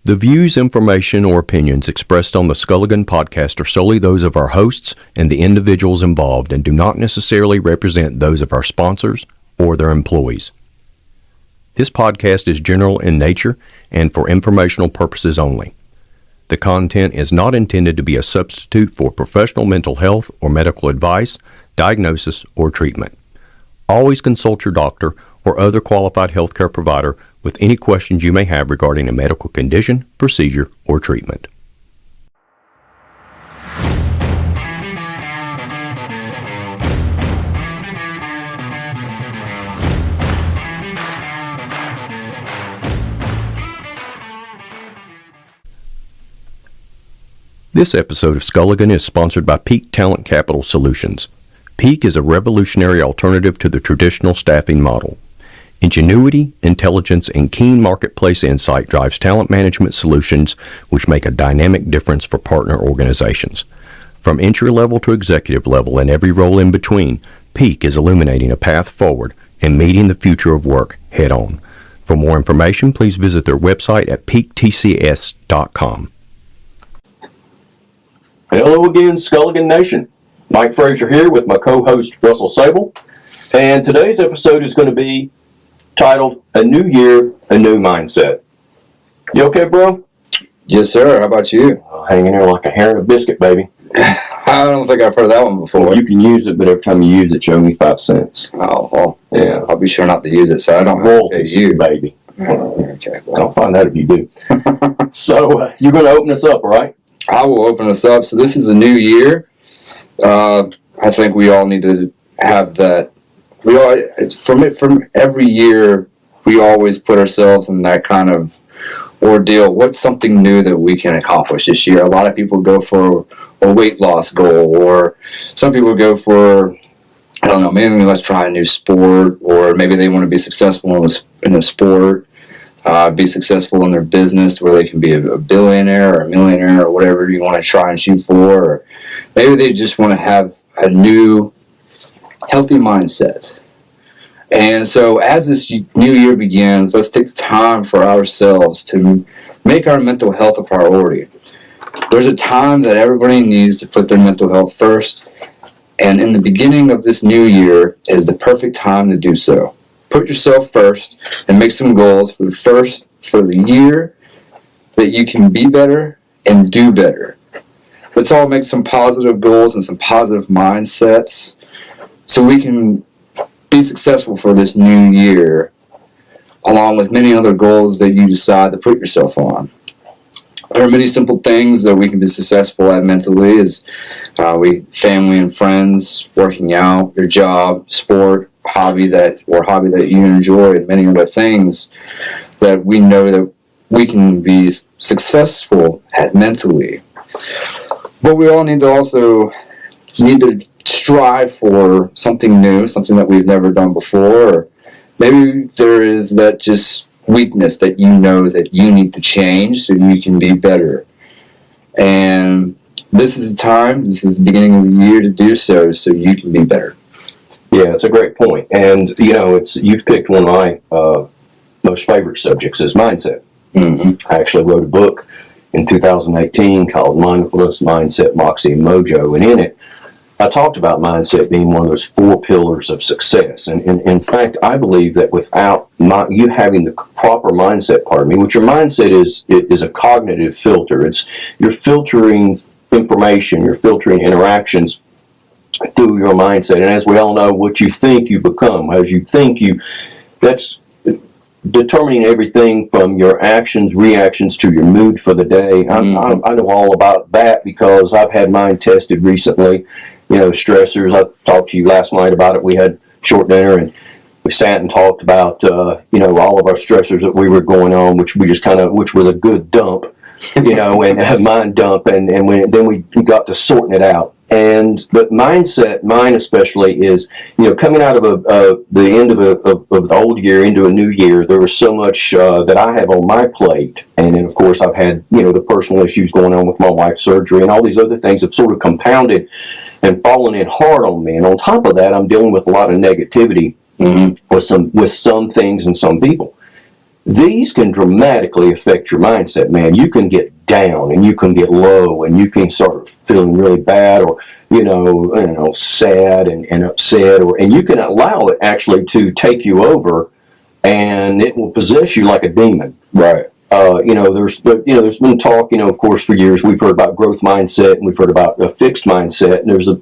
The views, information, or opinions expressed on the Skulligan podcast are solely those of our hosts and the individuals involved and do not necessarily represent those of our sponsors or their employees. This podcast is general in nature and for informational purposes only. The content is not intended to be a substitute for professional mental health or medical advice, diagnosis, or treatment. Always consult your doctor or other qualified healthcare provider with any questions you may have regarding a medical condition, procedure, or treatment. This episode of Skulligan is sponsored by Peak Talent Capital Solutions. Peak is a revolutionary alternative to the traditional staffing model. Ingenuity, intelligence, and keen marketplace insight drives talent management solutions which make a dynamic difference for partner organizations. From entry level to executive level and every role in between, Peak is illuminating a path forward and meeting the future of work head on. For more information, please visit their website at peaktcs.com. Hello again, Skulligan Nation. Mike Frazier here with my co-host Russell Sable, and today's episode is going to be titled A New Year, A New Mindset. You okay, bro? Yes, sir. How about you? Hanging here like a hair in a biscuit, baby. I don't think I've heard that one before. Well, you can use it, but every time you use it, you owe me 5 cents. Oh, well, yeah. I'll be sure not to use it, so I don't have to pay you. Baby. Okay, well. I'll find out if you do. So, you're going to open us up, right? I will open us up. So this is a new year. I think we all need to have that. From every year, we always put ourselves in that kind of ordeal. What's something new that we can accomplish this year? A lot of people go for a weight loss goal, or some people go for, I don't know, maybe let's try a new sport, or maybe they want to be successful in a sport, be successful in their business where they can be a billionaire or a millionaire or whatever you want to try and shoot for, or maybe they just want to have a new healthy mindset. And so as this new year begins, let's take the time for ourselves to make our mental health a priority. There's a time that everybody needs to put their mental health first, and in the beginning of this new year is the perfect time to do so. Put yourself first and make some goals for the year that you can be better and do better. Let's all make some positive goals and some positive mindsets so we can be successful for this new year, along with many other goals that you decide to put yourself on. There are many simple things that we can be successful at mentally, as family and friends, working out, your job, sport, hobby that you enjoy, and many other things that we know that we can be successful at mentally. But we all need to strive for something new, something that we've never done before, or maybe there is that just weakness that you know that you need to change so you can be better. And this is the time, this is the beginning of the year to do so you can be better. Yeah, it's a great point. And, you've picked one of my most favorite subjects is mindset. Mm-hmm. I actually wrote a book in 2018 called Mindfulness, Mindset, Moxie, and Mojo. And in it, I talked about mindset being one of those 4 pillars of success. And in fact, I believe that without you having the proper mindset part of me, which your mindset is a cognitive filter. You're filtering information, you're filtering interactions through your mindset. And as we all know, what you think you become. As you think that's determining everything from your actions, reactions to your mood for the day. I know all about that because I've had mine tested recently. Stressors. I talked to you last night about it. We had short dinner and we sat and talked about, all of our stressors that we were going on, which was a good dump, and mind dump. And then we got to sorting it out. But mindset, mine especially, is coming out of the end of the old year into a new year. There was so much that I have on my plate, and then of course I've had the personal issues going on with my wife's surgery, and all these other things have sort of compounded and fallen in hard on me. And on top of that, I'm dealing with a lot of negativity with some things and some people. these can dramatically affect your mindset, man. You can get down and you can get low and you can start feeling really bad or, sad and upset, and you can allow it actually to take you over and it will possess you like a demon. Right. There's been talk, of course, for years we've heard about growth mindset and we've heard about a fixed mindset, and there's a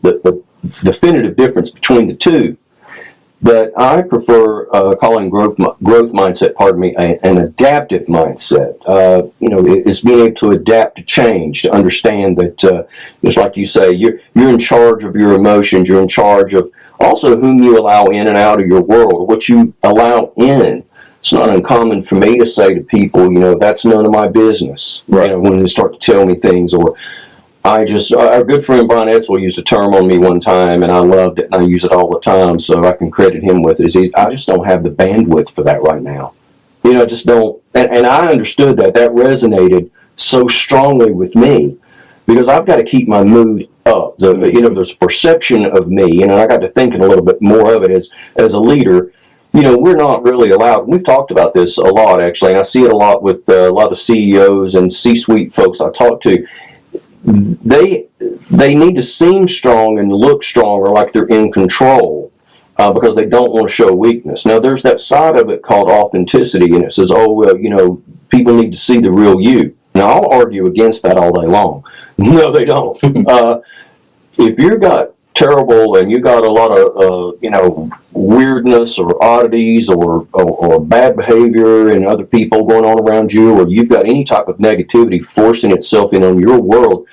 definitive difference between the two. But I prefer calling growth mindset, an adaptive mindset. It's being able to adapt to change, to understand that, just like you say, you're in charge of your emotions, you're in charge of also whom you allow in and out of your world, what you allow in. It's not uncommon for me to say to people, that's none of my business. Right. When they start to tell me things, or our good friend Brian Etzel used a term on me one time, and I loved it, and I use it all the time, so I can credit him with it. I just don't have the bandwidth for that right now. Just don't. And I understood that. That resonated so strongly with me because I've got to keep my mood up. There's a perception of me, and I got to thinking a little bit more of it as a leader. We're not really allowed. We've talked about this a lot, actually, and I see it a lot with a lot of CEOs and C-suite folks I talk to. They need to seem strong and look strong or like they're in control because they don't want to show weakness. Now, there's that side of it called authenticity, and it says, people need to see the real you. Now, I'll argue against that all day long. No, they don't. If you've got terrible and you got a lot of weirdness or oddities or bad behavior and other people going on around you, or you've got any type of negativity forcing itself in on your world,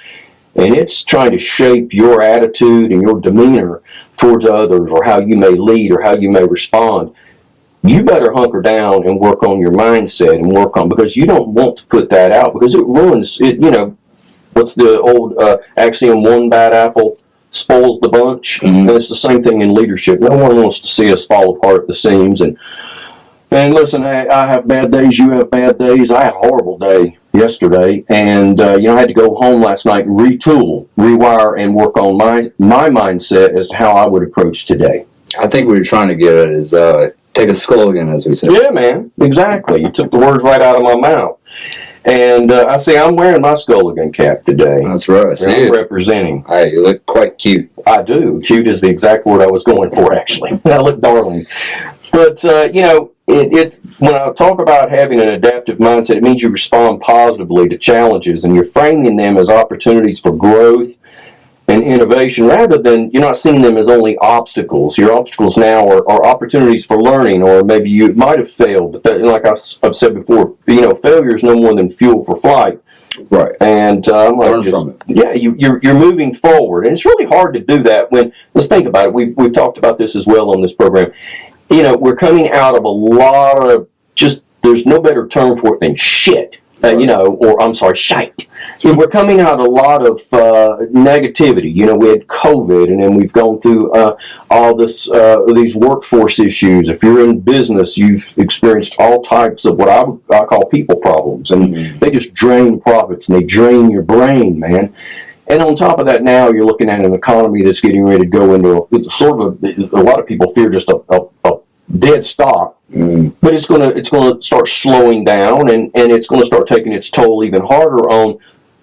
and it's trying to shape your attitude and your demeanor towards others, or how you may lead or how you may respond, you better hunker down and work on your mindset and because you don't want to put that out because it ruins it. What's the old axiom, one bad apple spoils the bunch. Mm-hmm. And it's the same thing in leadership. No one wants to see us fall apart at the seams. And listen, I have bad days, you have bad days. I had a horrible day yesterday, and I had to go home last night and retool, rewire, and work on my mindset as to how I would approach today. I think what you're trying to get at is take a slogan, as we say. Yeah, man, exactly. You took the words right out of my mouth. And I'm wearing my Skulligan cap today. That's right. I see I'm representing. Hey, you look quite cute. I do. Cute is the exact word I was going for, actually. I look darling. But, when I talk about having an adaptive mindset, it means you respond positively to challenges and you're framing them as opportunities for growth and innovation rather than you're not seeing them as only obstacles. Your obstacles now are opportunities for learning, or maybe you might have failed. But like I've said before, failure is no more than fuel for flight. Right. And learn from it. Yeah, you're moving forward, and it's really hard to do that when. Let's think about it. We've talked about this as well on this program. We're coming out of a lot of there's no better term for it than shit. Shite. We're coming out a lot of negativity. We had COVID, and then we've gone through all these workforce issues. If you're in business, you've experienced all types of what I call people problems, and they just drain profits and they drain your brain, man. And on top of that, now you're looking at an economy that's getting ready to go into a lot of people fear just a dead stop. But it's going to start slowing down, and it's going to start taking its toll even harder on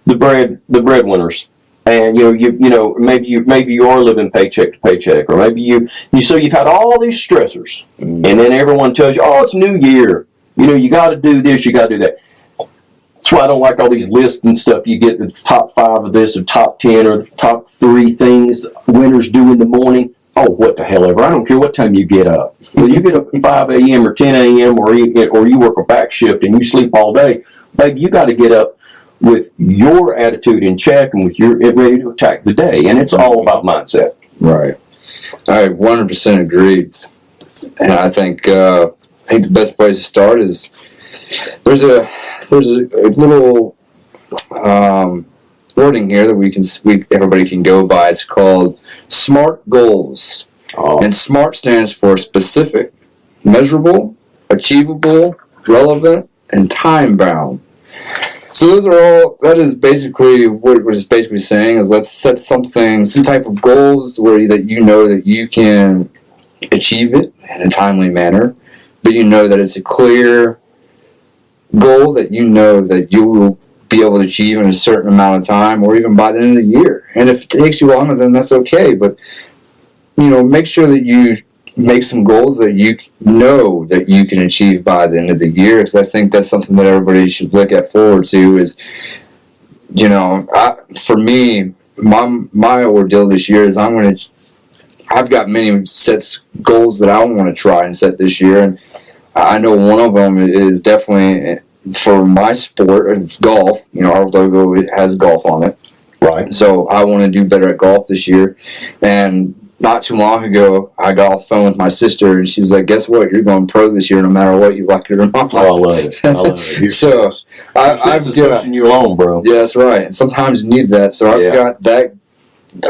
the breadwinners. And maybe you are living paycheck to paycheck, or maybe you've had all these stressors, and then everyone tells you, oh, it's New Year, you got to do this, you got to do that. That's why I don't like all these lists and stuff. You get the top 5 of this, or top 10, or the top 3 things winners do in the morning. Oh, what the hell ever. I don't care what time you get up. Well, you get up at 5 a.m. or 10 a.m. or you work a back shift and you sleep all day. Baby, you got to get up with your attitude in check and with your ready to attack the day. And it's all about mindset. Right. I 100% agree. And I think the best place to start is there's a little wording here that everybody can go by. It's called SMART goals. And SMART stands for specific, measurable, achievable, relevant, and time bound. So that is basically what it's basically saying is let's set some type of goals that you can achieve it in a timely manner, but that it's a clear goal that you know that you will be able to achieve in a certain amount of time, or even by the end of the year. And if it takes you longer, then that's okay. But make sure that you make some goals that you know that you can achieve by the end of the year. Because I think that's something that everybody should look at forward to. Is for me, my ordeal this year is I've got many goals that I want to try and set this year, and I know one of them is definitely for my sport of golf. Our logo, it has golf on it. Right. So I want to do better at golf this year. And not too long ago, I got off the phone with my sister, and she was like, "Guess what? You're going pro this year, no matter what, you like it or not." Oh, I love it. I love it. So I've got pushing you along, bro. Yeah, that's right. And sometimes you need that. So I've got that.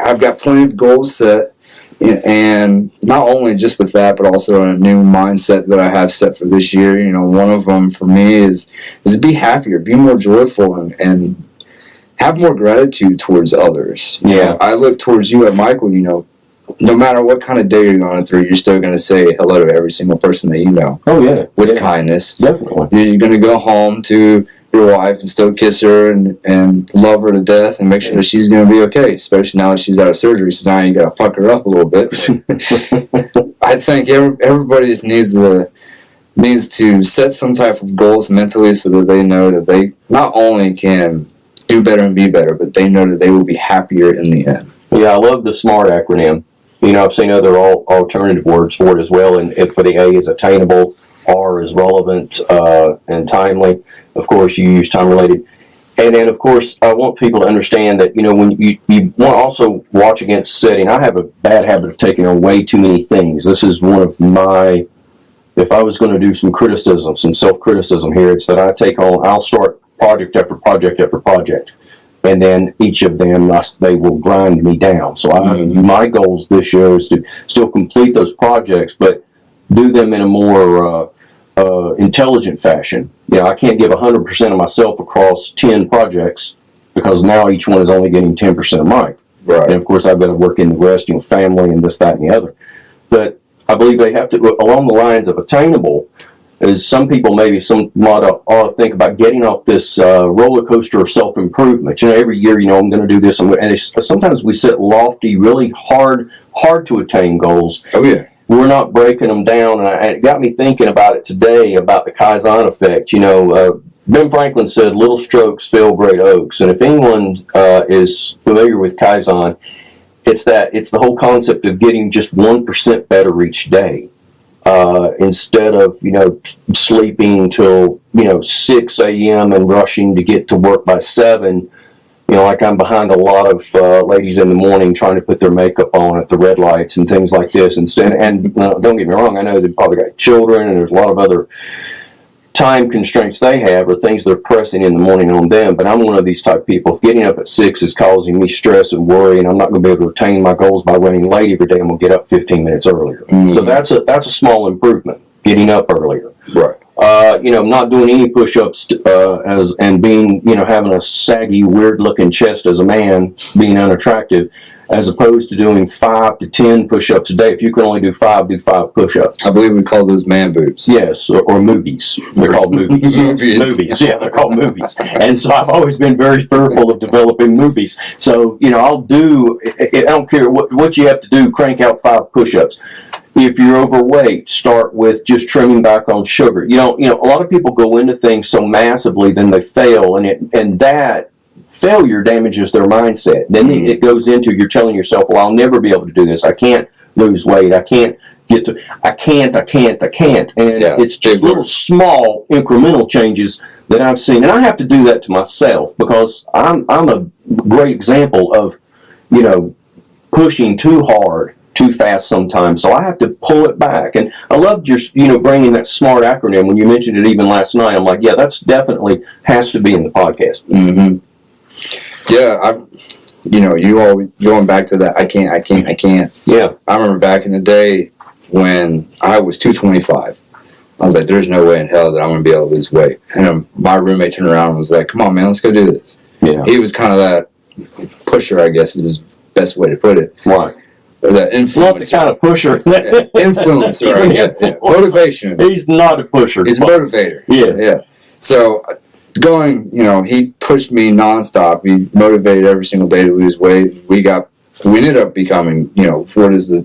I've got plenty of goals set. And not only just with that, but also a new mindset that I have set for this year. One of them for me is be happier, be more joyful, and have more gratitude towards others. Yeah. I look towards you and Michael. No matter what kind of day you're going through, you're still going to say hello to every single person that you know. Oh yeah, with kindness. Definitely. You're going to go home to your wife and still kiss her and love her to death and make sure that she's going to be okay, especially now that she's out of surgery. So now you got to puck her up a little bit. I think everybody just needs to set some type of goals mentally so that they know that they not only can do better and be better, but they know that they will be happier in the end. Yeah, I love the SMART acronym. I've seen other alternative words for it as well. And for the A is attainable, R is relevant and timely. Of course, you use time-related. And then, of course, I want people to understand that, when you want to also watch against setting. I have a bad habit of taking on way too many things. This is one of my, if I was going to do some criticism, some self-criticism here, it's that I'll start project after project after project. And then each of them, they will grind me down. So my goals this year is to still complete those projects, but do them in a more intelligent fashion. I can't give 100% of myself across 10 projects because now each one is only getting 10% of mine. Right. And of course, I've got to work in the rest, family and this, that, and the other. But I believe they have to, along the lines of attainable, is some people maybe ought to think about getting off this roller coaster of self-improvement. Every year, I'm going to do this. And sometimes we set lofty, really hard to attain goals. Oh, yeah. We're not breaking them down. And it got me thinking about it today, about the Kaizen effect. Ben Franklin said, little strokes fell great oaks. And if anyone is familiar with Kaizen, it's the whole concept of getting just 1% better each day. Instead of, sleeping till, 6 a.m. and rushing to get to work by 7, like I'm behind a lot of ladies in the morning trying to put their makeup on at the red lights and things like this. And don't get me wrong, I know they've probably got children and there's a lot of other time constraints they have or things that are pressing in the morning on them. But I'm one of these type of people. If getting up at 6 is causing me stress and worry and I'm not going to be able to attain my goals by running late every day, I'm going to get up 15 minutes earlier. Mm-hmm. So that's a small improvement, getting up earlier. Right. Not doing any push-ups and being, having a saggy, weird-looking chest as a man, being unattractive, as opposed to doing 5 to 10 push-ups a day. If you can only do 5, do 5 push-ups. I believe we call those man boobs. Yes, or movies. They're called movies. Movies, yeah, they're called movies. And so I've always been very fearful of developing movies. So, I'll do, I don't care what you have to do, crank out 5 push-ups. If you're overweight, start with just trimming back on sugar. A lot of people go into things so massively, then they fail, and that failure damages their mindset. Then it goes into, you're telling yourself, well, I'll never be able to do this. I can't lose weight. I can't. And it's just little small incremental changes that I've seen. And I have to do that to myself because I'm a great example of, pushing too hard, too fast sometimes. So I have to pull it back. And I loved your, bringing that SMART acronym. When you mentioned it even last night, I'm like, yeah, that's definitely has to be in the podcast. Mm-hmm. Yeah, you always going back to that. I can't. Yeah. I remember back in the day when I was 225. I was like, there's no way in hell that I'm going to be able to lose weight. And my roommate turned around and was like, come on, man, let's go do this. Yeah. He was kind of that pusher, I guess is the best way to put it. Right. Or that influencer. Not the kind of pusher. Influencer. Yeah. Motivation. He's not a pusher. He's a motivator. Yes. Yeah. So going, he pushed me nonstop. He motivated every single day to lose weight. We ended up becoming, what is the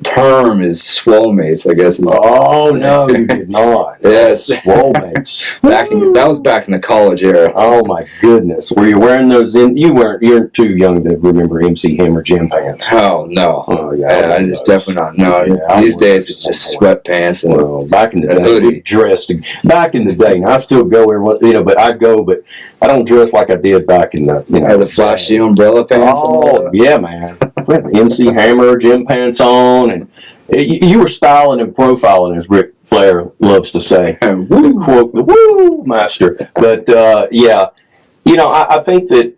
term is swole mates, I guess. Oh, no, you did not. Yes. Swole mates. That was back in the college era. Oh, my goodness. Were you wearing those you're too young to remember MC Hammer gym pants. Oh, no. Oh, yeah. It's definitely not. No, Yeah, these days it's just sweatpants and Well, back in the a day, hoodie. we dressed. Back in the day, and I still go every, but I go, but I don't dress like I did back in the, had the flashy umbrella pants. Oh, yeah, man. MC Hammer gym pants on, and you were styling and profiling, as Ric Flair loves to say. Woo. Quote the woo master. But yeah, I think that.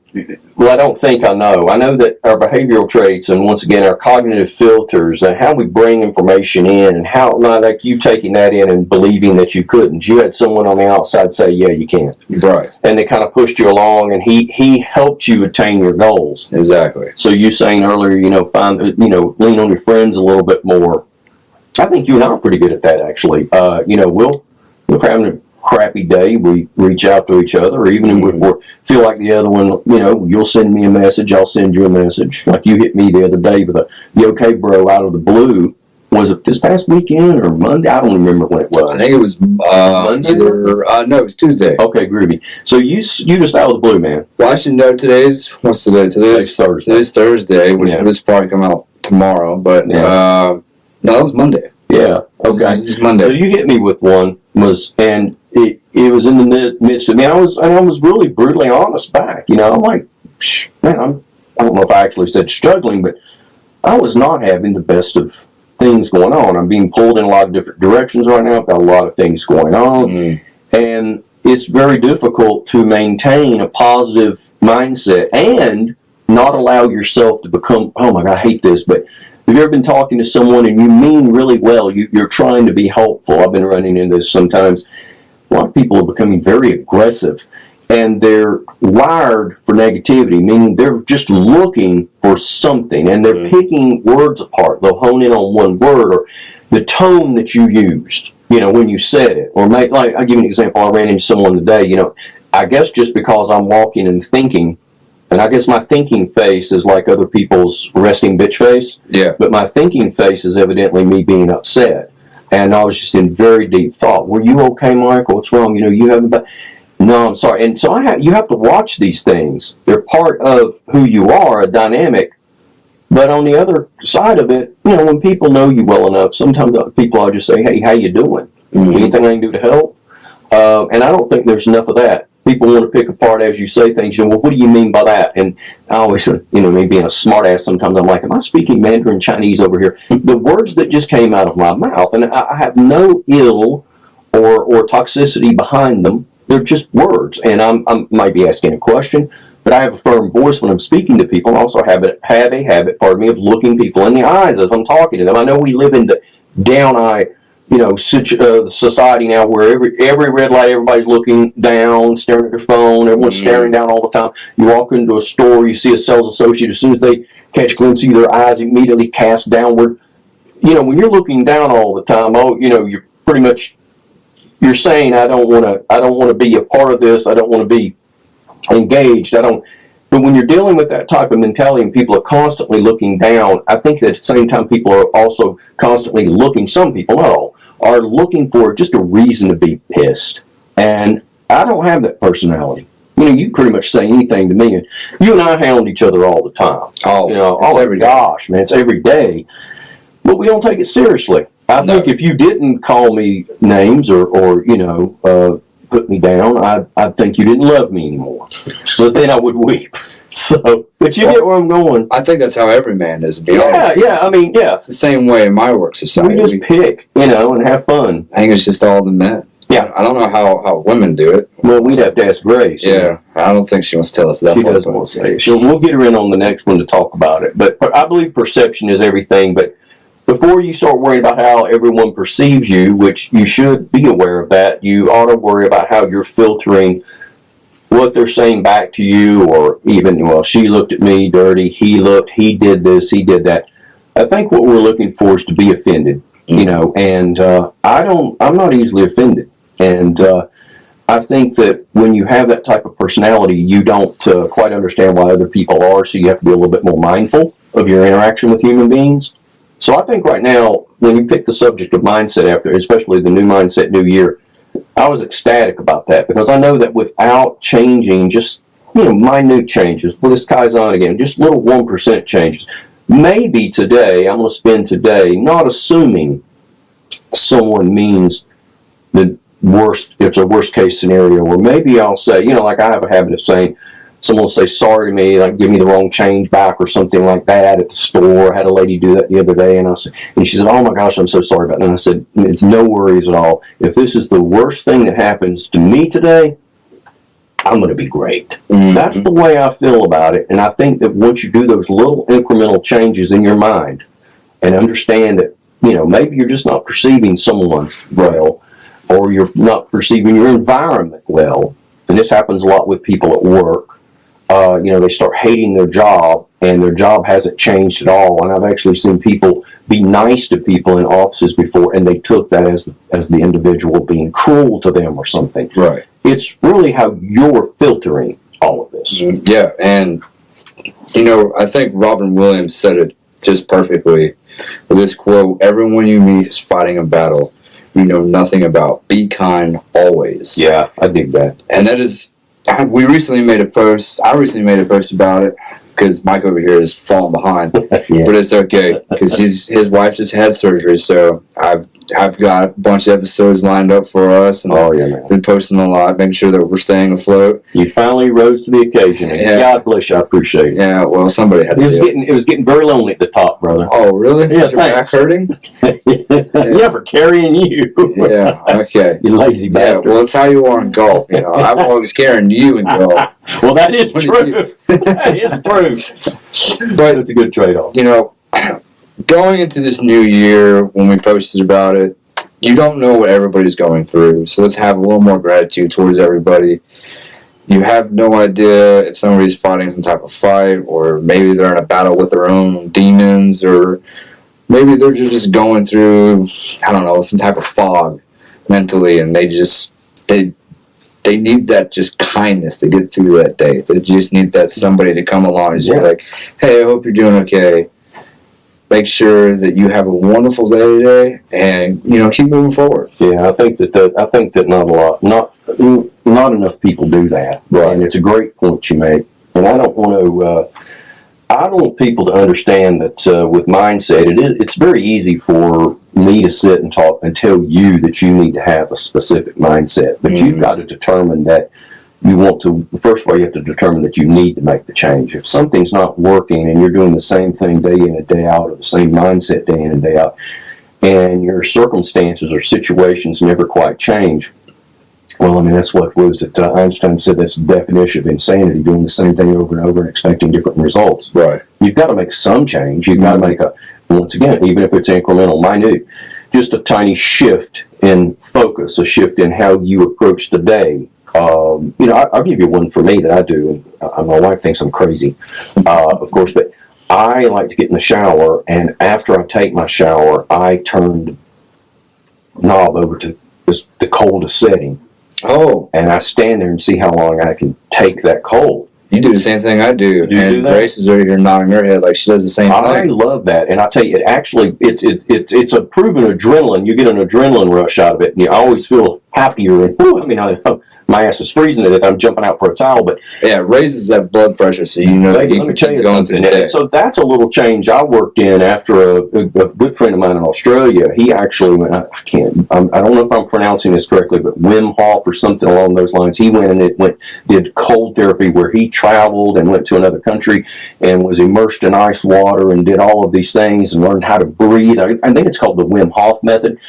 Well, I don't think I know. I know that our behavioral traits, and once again, our cognitive filters, and how we bring information in, and how, like you taking that in and believing that you couldn't. You had someone on the outside say, "Yeah, you can," Right. and they kind of pushed you along, and he helped you attain your goals. Exactly. So you saying earlier, lean on your friends a little bit more. I think you and I are pretty good at that, actually. We're having a crappy day, we reach out to each other, or even if we feel like the other one, you'll send me a message, I'll send you a message. Like you hit me the other day with you okay, bro, out of the blue. Was it this past weekend or Monday? I don't remember when it was. I think it was Monday? no, it was Tuesday. Okay, groovy. So you just out of the blue, man. Well, I should know what's today? Today's Thursday. Today's Thursday, which Yeah. this probably come out tomorrow, but no, that was Monday. Yeah. Okay. It was Monday. So you hit me with one and it was in the midst of me. I was really brutally honest back. I'm like, man, I don't know if I actually said struggling, but I was not having the best of things going on. I'm being pulled in a lot of different directions right now. I've got a lot of things going on, and it's very difficult to maintain a positive mindset and not allow yourself to become. Oh my God, I hate this, but. Have you ever been talking to someone and you mean really well? You're trying to be helpful. I've been running into this sometimes. A lot of people are becoming very aggressive, and they're wired for negativity, meaning they're just looking for something, and they're picking words apart. They'll hone in on one word or the tone that you used, when you said it. Or I'll give you an example. I ran into someone today, I guess just because I'm walking and thinking, and I guess my thinking face is like other people's resting bitch face. Yeah. But my thinking face is evidently me being upset. And I was just in very deep thought. Were you okay, Michael? What's wrong? You haven't. No, I'm sorry. And so you have to watch these things. They're part of who you are, a dynamic. But on the other side of it, when people know you well enough, sometimes people will just say, "Hey, how you doing? Anything I can do to help?" And I don't think there's enough of that. People want to pick apart as you say things. Well, what do you mean by that? And I always, me being a smart ass, sometimes I'm like, am I speaking Mandarin Chinese over here? The words that just came out of my mouth, and I have no ill or toxicity behind them. They're just words. And I might be asking a question, but I have a firm voice when I'm speaking to people. I also have a habit, of looking people in the eyes as I'm talking to them. I know we live in the down eye, society now where every red light, everybody's looking down, staring at their phone, everyone's staring down all the time. You walk into a store, you see a sales associate, as soon as they catch a glimpse of you, their eyes immediately cast downward. When you're looking down all the time, you're pretty much, you're saying, I don't want to be a part of this, I don't want to be engaged, but when you're dealing with that type of mentality and people are constantly looking down, I think that at the same time people are also constantly looking, some people, not all, are looking for just a reason to be pissed. And I don't have that personality. You pretty much say anything to me. And you and I hound each other all the time. Every day. Gosh, man, it's every day. But we don't take it seriously. I think if you didn't call me names or put me down, I'd think you didn't love me anymore. So then I would weep. So, but you get where I'm going. I think that's how every man is. To be honest. It's the same way in my work society. We just pick, and have fun. I think it's just all the men. Yeah. I don't know how women do it. Well, we'd have to ask Grace. Yeah. I don't think she wants to tell us that. She doesn't want to say it. We'll get her in on the next one to talk about it. But I believe perception is everything. But before you start worrying about how everyone perceives you, which you should be aware of that, you ought to worry about how you're filtering what they're saying back to you, or even, well, she looked at me dirty, he did this, he did that. I think what we're looking for is to be offended, and I'm not easily offended. And I think that when you have that type of personality, you don't quite understand why other people are, so you have to be a little bit more mindful of your interaction with human beings. So I think right now, when you pick the subject of mindset after, especially the new mindset, new year, I was ecstatic about that because I know that without changing just, minute changes, well, this Kaizen again, just little 1% changes. Maybe today, I'm going to spend today not assuming someone means the worst, it's a worst case scenario, or maybe I'll say, like I have a habit of saying, someone will say sorry to me, like give me the wrong change back or something like that at the store. I had a lady do that the other day, and she said, "Oh my gosh, I'm so sorry about that." And I said, "It's no worries at all. If this is the worst thing that happens to me today, I'm going to be great." Mm-hmm. That's the way I feel about it, and I think that once you do those little incremental changes in your mind and understand that, maybe you're just not perceiving someone well, or you're not perceiving your environment well, and this happens a lot with people at work. They start hating their job, and their job hasn't changed at all. And I've actually seen people be nice to people in offices before, and they took that as the individual being cruel to them or something. Right. It's really how you're filtering all of this. Yeah, and I think Robin Williams said it just perfectly with this quote: "Everyone you meet is fighting a battle you know nothing about. Be kind always." Yeah, I dig that. And that is. We recently made a post. I recently made a post about it because Mike over here is falling behind, Yeah. But it's okay because his wife just had surgery, so I've got a bunch of episodes lined up for us, and man. been posting a lot, making sure that we're staying afloat. You finally rose to the occasion, and God bless you. I appreciate it. Yeah, well, somebody had to do it. It was getting very lonely at the top, brother. Oh, really? Yeah, is your back hurting? Yeah, for carrying you. Yeah, okay. You lazy bastard. Yeah, well, it's how you are in golf. I'm always carrying you in golf. Well, that is true. That is true. But it's a good trade-off. Going into this new year, when we posted about it, you don't know what everybody's going through. So let's have a little more gratitude towards everybody. You have no idea if somebody's fighting some type of fight, or maybe they're in a battle with their own demons, or maybe they're just going through, I don't know, some type of fog mentally, and they need that just kindness to get through that day. They just need that somebody to come along and just be like, "Hey, I hope you're doing okay. Make sure that you have a wonderful day today, and keep moving forward." Yeah, I think that not enough people do that. Right. And it's a great point you make. And I don't want people to understand that with mindset, it's very easy for me to sit and talk and tell you that you need to have a specific mindset, but you've got to determine that you want to. First of all, you have to determine that you need to make the change. If something's not working and you're doing the same thing day in and day out, or the same mindset day in and day out, and your circumstances or situations never quite change, well, that's what was it? Einstein said that's the definition of insanity: doing the same thing over and over and expecting different results. Right. You've got to make some change. You've got to make once again, even if it's incremental, minute, just a tiny shift in focus, a shift in how you approach the day. I'll give you one for me that I do, and my wife thinks I'm crazy, of course, but I like to get in the shower, and after I take my shower, I turn the knob over to the coldest setting. Oh. And I stand there and see how long I can take that cold. You do the same thing I do. You and do that? Grace is over here nodding her head like she does the same I thing. love that, and I tell you, it's a proven adrenaline. You get an adrenaline rush out of it, and you always feel happier. And my ass is freezing it if I'm jumping out for a towel, but yeah, it raises that blood pressure, so you let can me tell you keep going through something. the day. So that's a little change I worked in after a good friend of mine in Australia. He actually went. I don't know if I'm pronouncing this correctly, but Wim Hof or something along those lines. He went and did cold therapy, where he traveled and went to another country and was immersed in ice water and did all of these things and learned how to breathe. I think it's called the Wim Hof method.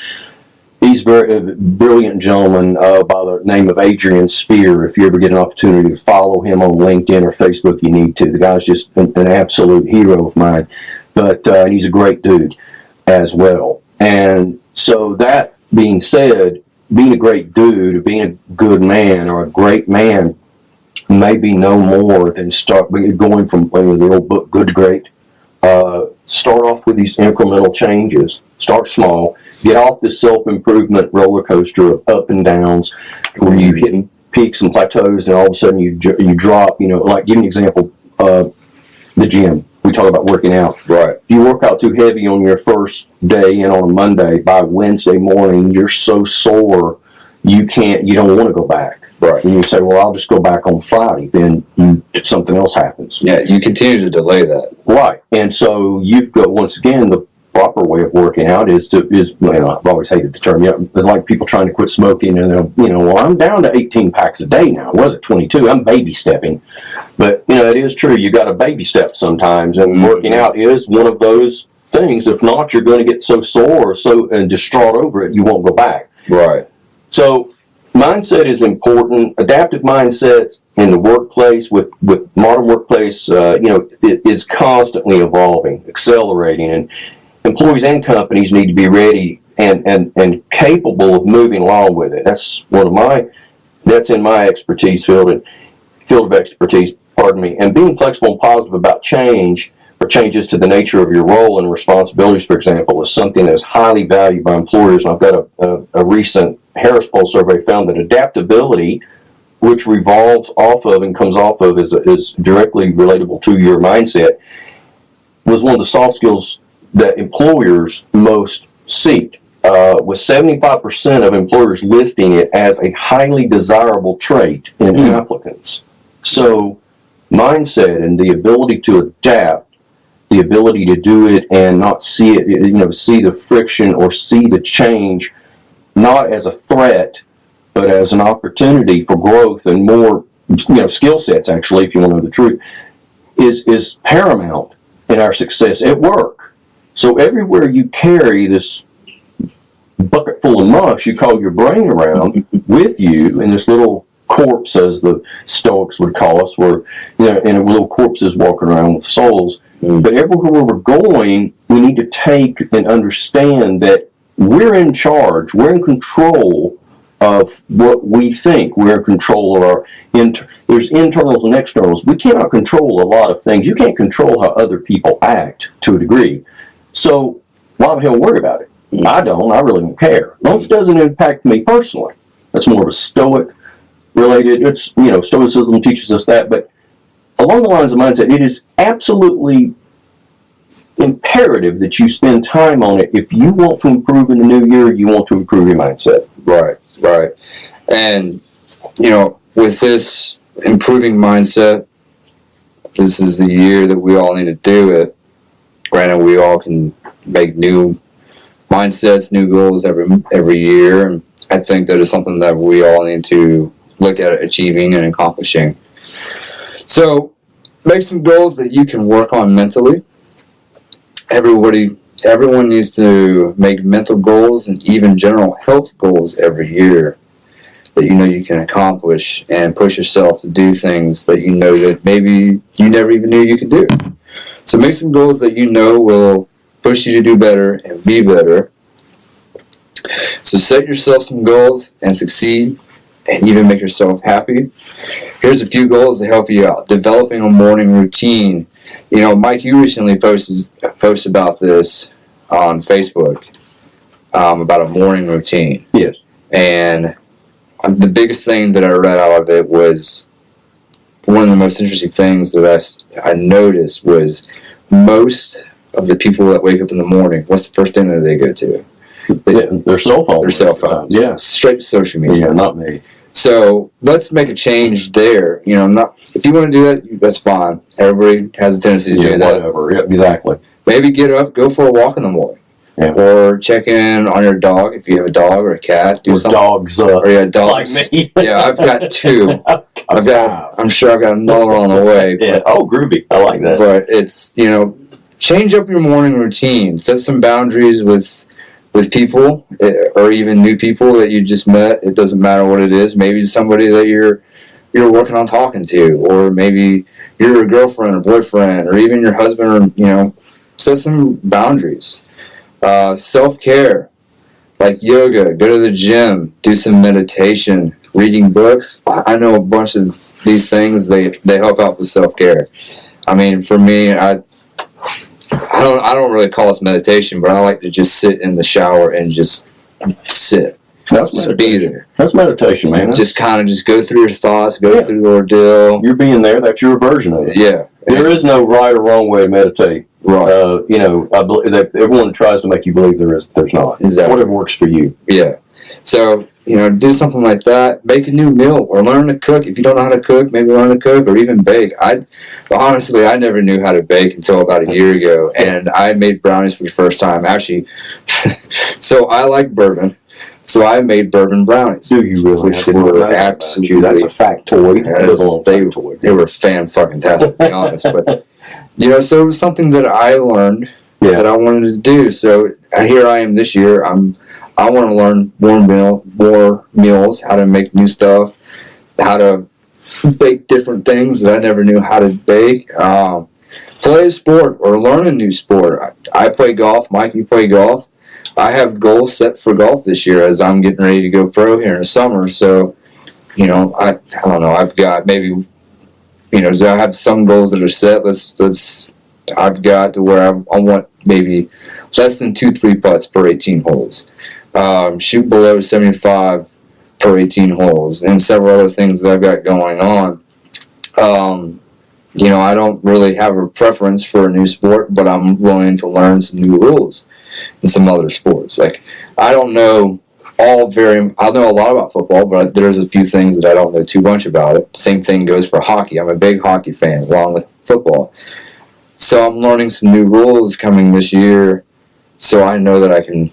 He's a very brilliant gentleman by the name of Adrian Spear. If you ever get an opportunity to follow him on LinkedIn or Facebook, you need to. The guy's just an absolute hero of mine. But he's a great dude as well. And so that being said, being a great dude, or being a good man or a great man, may be no more than going from the old book, Good to Great, Start off with these incremental changes. Start small. Get off this self-improvement roller coaster of up and downs where you're hitting peaks and plateaus and all of a sudden you drop, like give an example, the gym. We talk about working out. Right. If you work out too heavy on your first day and on a Monday, by Wednesday morning, you're so sore, you don't want to go back. Right. And you say, well, I'll just go back on Friday. Then something else happens. Yeah, you continue to delay that. Right. And so you've got, once again, the proper way of working out is I've always hated the term. It's like people trying to quit smoking and well, I'm down to 18 packs a day now. I was at 22. I'm baby stepping. But, it is true. You got to baby step sometimes. And working out is one of those things. If not, you're going to get so sore and distraught over it, you won't go back. Right. So mindset is important. Adaptive mindsets in the workplace with modern workplace, it is constantly evolving, accelerating, and employees and companies need to be ready and capable of moving along with it. That's in my expertise field of expertise, and being flexible and positive about change or changes to the nature of your role and responsibilities, for example, is something that's highly valued by employers. And I've got a recent Harris Poll survey found that adaptability, which revolves off of and comes off of is directly relatable to your mindset, was one of the soft skills that employers most seek, with 75% of employers listing it as a highly desirable trait in applicants. So mindset and the ability to adapt, the ability to do it and not see it, see the friction or see the change not as a threat, but as an opportunity for growth and more, skill sets, actually, if you want to know the truth, is paramount in our success at work. So everywhere you carry this bucket full of mush you call your brain around with you in this little corpse, as the Stoics would call us, where, and little corpses walking around with souls. But everywhere we're going, we need to take and understand that we're in charge. We're in control of what we think. We're in control of our there's internals and externals. We cannot control a lot of things. You can't control how other people act to a degree. So why the hell worry about it? I don't. I really don't care. As long as it doesn't impact me personally. That's more of a Stoic related. It's, Stoicism teaches us that. But along the lines of mindset, it is absolutely imperative that you spend time on it. If you want to improve in the new year, you want to improve your mindset. Right. And, with this improving mindset, this is the year that we all need to do it. Granted, we all can make new mindsets, new goals every year. And I think that is something that we all need to look at achieving and accomplishing. So, make some goals that you can work on mentally. Everyone needs to make mental goals and even general health goals every year that you can accomplish and push yourself to do things that that maybe you never even knew you could do. So make some goals that will push you to do better and be better. So set yourself some goals and succeed and even make yourself happy. Here's a few goals to help you out. Developing a morning routine. Mike, you recently posted about this on Facebook, about a morning routine. Yes. And the biggest thing that I read out of it was, one of the most interesting things that I noticed was most of the people that wake up in the morning, what's the first thing that they go to? Their cell phones. Their cell phones. Yeah. Straight to social media. Yeah, not me. So let's make a change there. If you want to do that, that's fine. Everybody has a tendency to do that. Whatever. Yeah, exactly. Maybe get up, go for a walk in the morning. Yeah. Or check in on your dog if you have a dog or a cat. Do something. Dogs. Or dogs. Like me. Yeah, I've got two. I'm sure I've got another on the way. Yeah. Oh, groovy. I like that. But it's, change up your morning routine. Set some boundaries with people, or even new people that you just met. It doesn't matter what it is. Maybe it's somebody that you're working on talking to, or maybe your girlfriend or boyfriend, or even your husband. Or set some boundaries. Self-care, like yoga, go to the gym, do some meditation, reading books. I know a bunch of these things. They help out with self-care. I mean, for me, I don't really call this meditation, but I like to just sit in the shower and just sit. That's Just meditation. be there. That's meditation, man. Just kind of just go through your thoughts, go Yeah. through the ordeal. You're being there. That's your version of it. Yeah. There is no right or wrong way to meditate. Right. You know, I believe that everyone tries to make you believe there is. There's not. Exactly. Whatever works for you. Yeah. So, you know, do something like that. Make a new meal or learn to cook. If you don't know how to cook, maybe learn to cook or even bake. Honestly, I never knew how to bake until about a year ago. And I made brownies for the first time. Actually, so I like bourbon. So I made bourbon brownies. Do you really? Which I didn't know were that about absolutely- you. That's a factoid. Yes, they were fan-fucking-tastic, to be honest. But, you know, so it was something that I learned that I wanted to do. So here I am this year. I want to learn more meals, how to make new stuff, how to bake different things that I never knew how to bake. Play a sport or learn a new sport. I play golf. Mike, you play golf. I have goals set for golf this year as I'm getting ready to go pro here in the summer. So, you know, I don't know. I've got maybe, you know, I have some goals that are set. I've got to where I want maybe less than 2-3 putts per 18 holes. Shoot below 75 per 18 holes, and several other things that I've got going on. You know, I don't really have a preference for a new sport, but I'm willing to learn some new rules in some other sports. Like, I know a lot about football, but there's a few things that I don't know too much about it. Same thing goes for hockey. I'm a big hockey fan along with football. So I'm learning some new rules coming this year, so I know that I can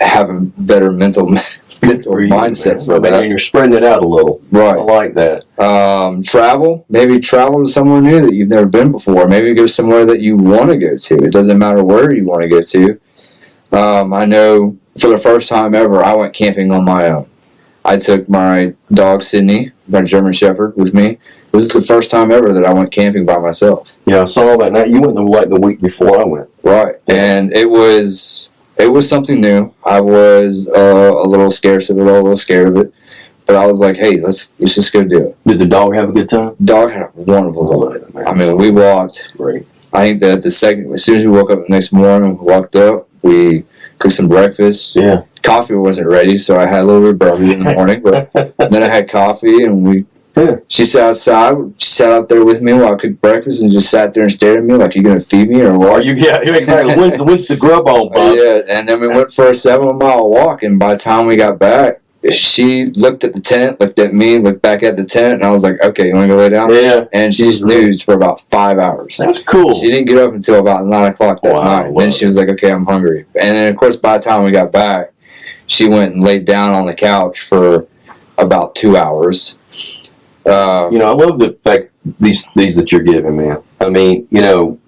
have a better mental mindset for that. And you're spreading it out a little. I Right. like that. Maybe travel to somewhere new that you've never been before. Maybe go somewhere that you want to go to. It doesn't matter where you want to go to. I know for the first time ever, I went camping on my own. I took my dog, Sydney, my German Shepherd, with me. This is the first time ever that I went camping by myself. Yeah, I saw that. Now you went like the week before I went. Right. And it was something new. I was a little scared of it, but I was like, hey, let's just go do it. Did the dog have a good time? Dog had a wonderful time. I mean, we walked. Great. I think that as soon as we woke up the next morning, we walked up, we cooked some breakfast. Yeah. Coffee wasn't ready, so I had a little bit of bourbon in the morning, but then I had coffee, and she sat outside. She sat out there with me while I cooked breakfast and just sat there and stared at me like, you going to feed me or what? Are you? Yeah, exactly. When's the grub on, bud? Yeah, and then we went for a 7-mile walk, and by the time we got back, she looked at the tent, looked at me, looked back at the tent, and I was like, okay, you want to go lay down? Yeah. And she snoozed for about 5 hours. That's cool. She didn't get up until about 9 o'clock that night. Then she was like, okay, I'm hungry. And then, of course, by the time we got back, she went and laid down on the couch for about 2 hours. You know, I love the fact these that you're giving, man. I mean, you know,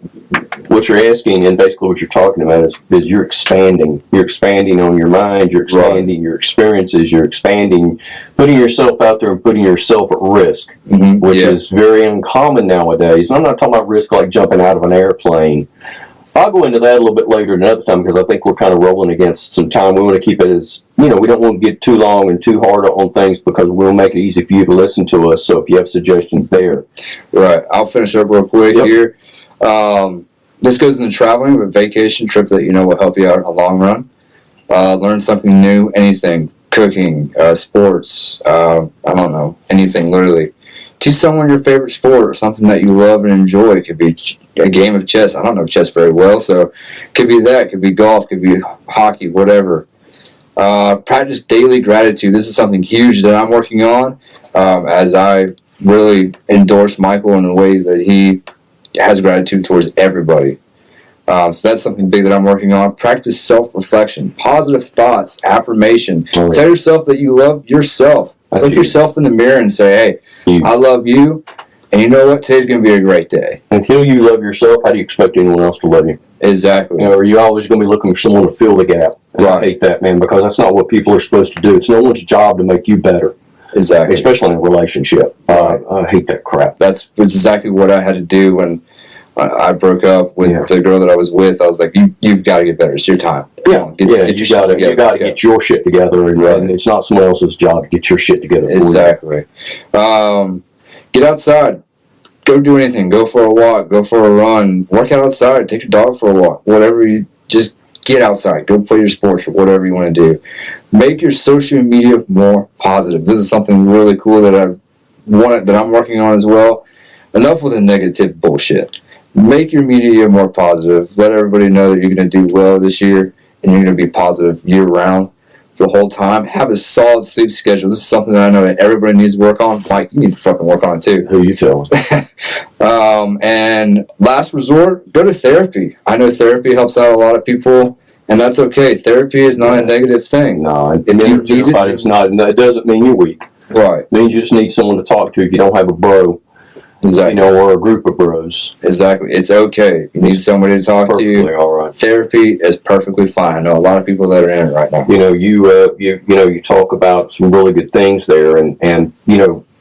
what you're asking and basically what you're talking about is you're expanding. You're expanding on your mind. You're expanding your experiences. You're expanding, putting yourself out there and putting yourself at risk, which is very uncommon nowadays. And I'm not talking about risk like jumping out of an airplane. I'll go into that a little bit later another time because I think we're kind of rolling against some time. We want to keep it as, you know, we don't want to get too long and too hard on things because we'll make it easy for you to listen to us. So if you have suggestions there. Right. I'll finish up real quick here. This goes into traveling, a vacation trip that you know will help you out in the long run. Learn something new, anything, cooking, sports, I don't know, anything literally. Teach someone your favorite sport or something that you love and enjoy. It could be a game of chess. I don't know chess very well, so it could be that. It could be golf. It could be hockey, whatever. Practice daily gratitude. This is something huge that I'm working on as I really endorse Michael in the way that he has gratitude towards everybody. So that's something big that I'm working on. Practice self-reflection, positive thoughts, affirmation. Tell yourself that you love yourself. Look yourself in the mirror and say, hey, I love you, and you know what? Today's going to be a great day. Until you love yourself, how do you expect anyone else to love you? Exactly. You know, or you're always going to be looking for someone to fill the gap. And I hate that, man, because that's not what people are supposed to do. It's no one's job to make you better. Exactly. Especially in a relationship. I hate that crap. That's exactly what I had to do when I broke up with the girl that I was with. I was like, you've got to get better. It's your time. You got to get your shit together, and it's not someone else's job to get your shit together. Exactly. Get outside. go do anything. Go for a walk. Go for a run. Work out outside. Take your dog for a walk. Whatever you just get outside. Go play your sports or whatever you want to do. Make your social media more positive. This is something really cool that I'm working on as well. Enough with the negative bullshit. Make your media more positive. Let everybody know that you're going to do well this year and you're going to be positive year round for the whole time. Have a solid sleep schedule. This is something that I know that everybody needs to work on. Mike, you need to fucking work on it too. Who you telling? And last resort, go to therapy. I know therapy helps out a lot of people, and that's okay. Therapy is not a negative thing. No, If you need it, it's not. It doesn't mean you're weak. right. It means you just need someone to talk to if you don't have a bro, Exactly. or a group of bros. Exactly. It's okay. If you need somebody to talk to Perfectly you, all right. therapy is perfectly fine. I know a lot of people that are in it right now. You talk about some really good things there, and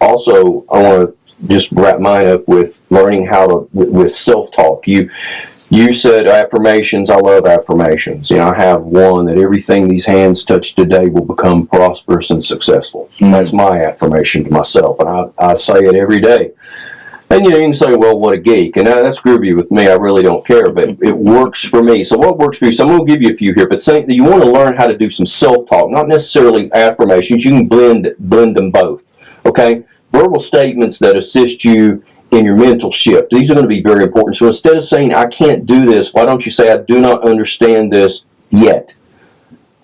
also I want to just wrap mine up with learning how to with self-talk. You said affirmations. I love affirmations. I have one that everything these hands touch today will become prosperous and successful. Mm. That's my affirmation to myself, and I say it every day. And you can say, well, what a geek. And that's groovy with me. I really don't care, but it works for me. So what works for you? So I'm going to give you a few here, but saying that you want to learn how to do some self-talk, not necessarily affirmations. You can blend them both, okay? Verbal statements that assist you in your mental shift. These are going to be very important. So instead of saying, I can't do this, why don't you say, I do not understand this yet.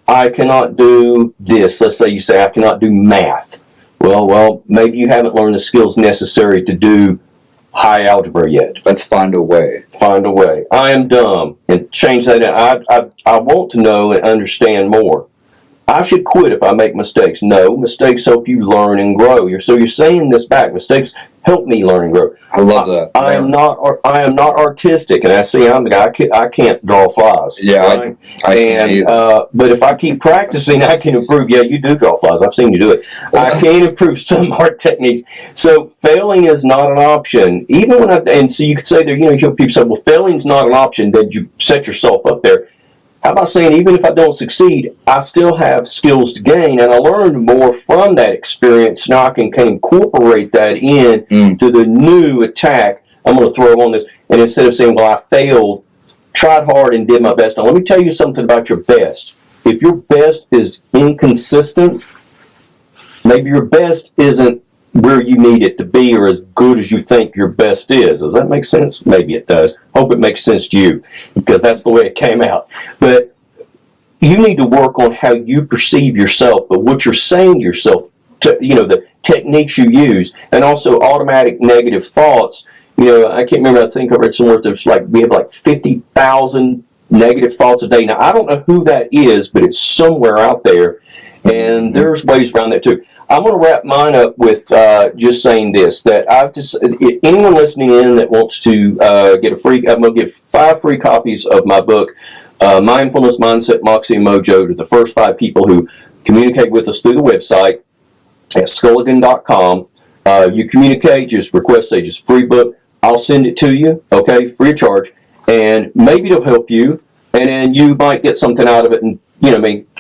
I cannot do this. Let's say you say, I cannot do math. Well, maybe you haven't learned the skills necessary to do high algebra yet. Let's find a way. Find a way. I am dumb. And change that. I want to know and understand more. I should quit if I make mistakes. No, mistakes help you learn and grow. So you're saying this back. Mistakes help me learn and grow. I love that. I am not artistic, and I'm the guy. I can't draw flies. Yeah, right? I can't either. But if I keep practicing, I can improve. Yeah, you do draw flies. I've seen you do it. I can improve some art techniques. So failing is not an option. Even when so you could say there. People say, well, failing is not an option. Then you set yourself up there. How about saying, even if I don't succeed, I still have skills to gain, and I learned more from that experience. Now I can incorporate that to the new attack I'm going to throw on this. And instead of saying, well, I failed, tried hard and did my best. Now, let me tell you something about your best. If your best is inconsistent, maybe your best isn't where you need it to be or as good as you think your best is. Does that make sense? Maybe it does. Hope it makes sense to you, because that's the way it came out. But you need to work on how you perceive yourself, but what you're saying to yourself, the techniques you use, and also automatic negative thoughts. I can't remember, I think I read somewhere there's we have 50,000 negative thoughts a day. Now, I don't know who that is, but it's somewhere out there, and there's ways around that too. I'm going to wrap mine up with just saying this, that anyone listening in that wants to get I'm going to give 5 free copies of my book, Mindfulness, Mindset, Moxie, and Mojo, to the first 5 people who communicate with us through the website at skulligan.com. You communicate, just request, say, just free book. I'll send it to you, okay, free of charge, and maybe it'll help you, and then you might get something out of it, and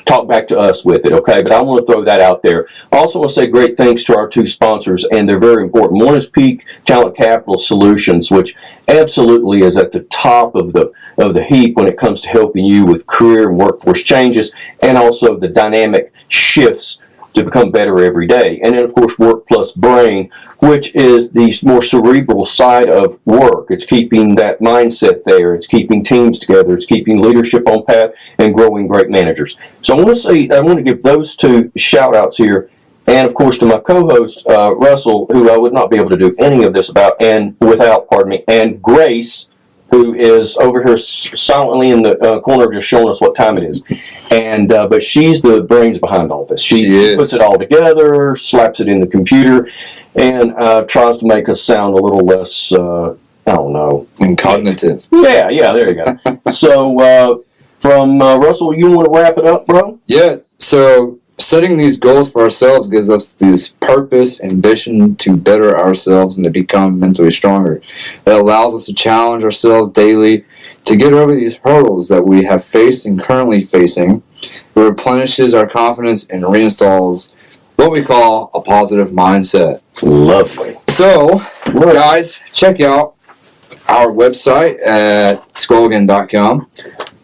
talk back to us with it, okay? But I want to throw that out there. I also want to say great thanks to our 2 sponsors, and they're very important. One is Peak Talent Capital Solutions, which absolutely is at the top of the heap when it comes to helping you with career and workforce changes, and also the dynamic shifts to become better every day. And then, of course, Work Plus Brain, which is the more cerebral side of work. It's keeping that mindset there. It's keeping teams together. It's keeping leadership on path and growing great managers. So I want to give those 2 shout outs here. And of course, to my co-host, Russell, who I would not be able to do any of this without, and Grace, who is over here silently in the corner just showing us what time it is. And but she's the brains behind all this. She puts it all together, slaps it in the computer, and tries to make us sound a little less, and cognitive. Yeah, there you go. So from Russell, you want to wrap it up, bro? Yeah, so setting these goals for ourselves gives us this purpose, ambition to better ourselves and to become mentally stronger. It allows us to challenge ourselves daily to get over these hurdles that we have faced and currently facing. It replenishes our confidence and reinstalls what we call a positive mindset. Lovely. So, guys, check out our website at skulligan.com.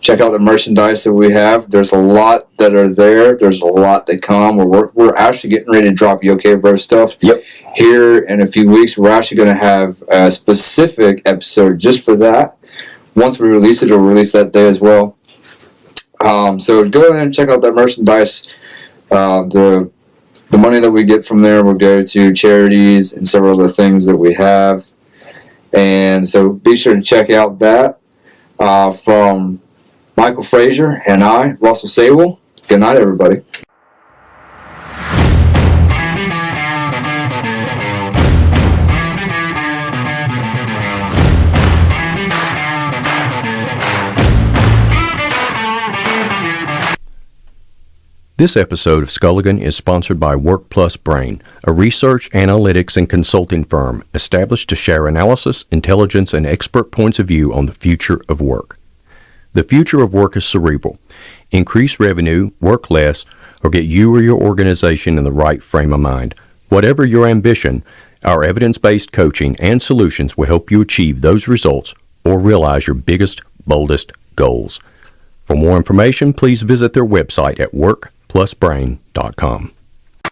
Check out the merchandise that we have. There's a lot that are there. There's a lot that come. We're actually getting ready to drop You Okay Bro stuff. Yep. Here in a few weeks. We're actually going to have a specific episode just for that. Once we release it, we'll release that day as well. So go ahead and check out that merchandise. The money that we get from there will go to charities and several other things that we have. And so be sure to check out that. From Michael Frazier and I, Russell Sable. Good night, everybody. This episode of Skulligan is sponsored by WorkPlus Brain, a research, analytics, and consulting firm established to share analysis, intelligence, and expert points of view on the future of work. The future of work is cerebral. Increase revenue, work less, or get you or your organization in the right frame of mind. Whatever your ambition, our evidence-based coaching and solutions will help you achieve those results or realize your biggest, boldest goals. For more information, please visit their website at workplusbrain.com.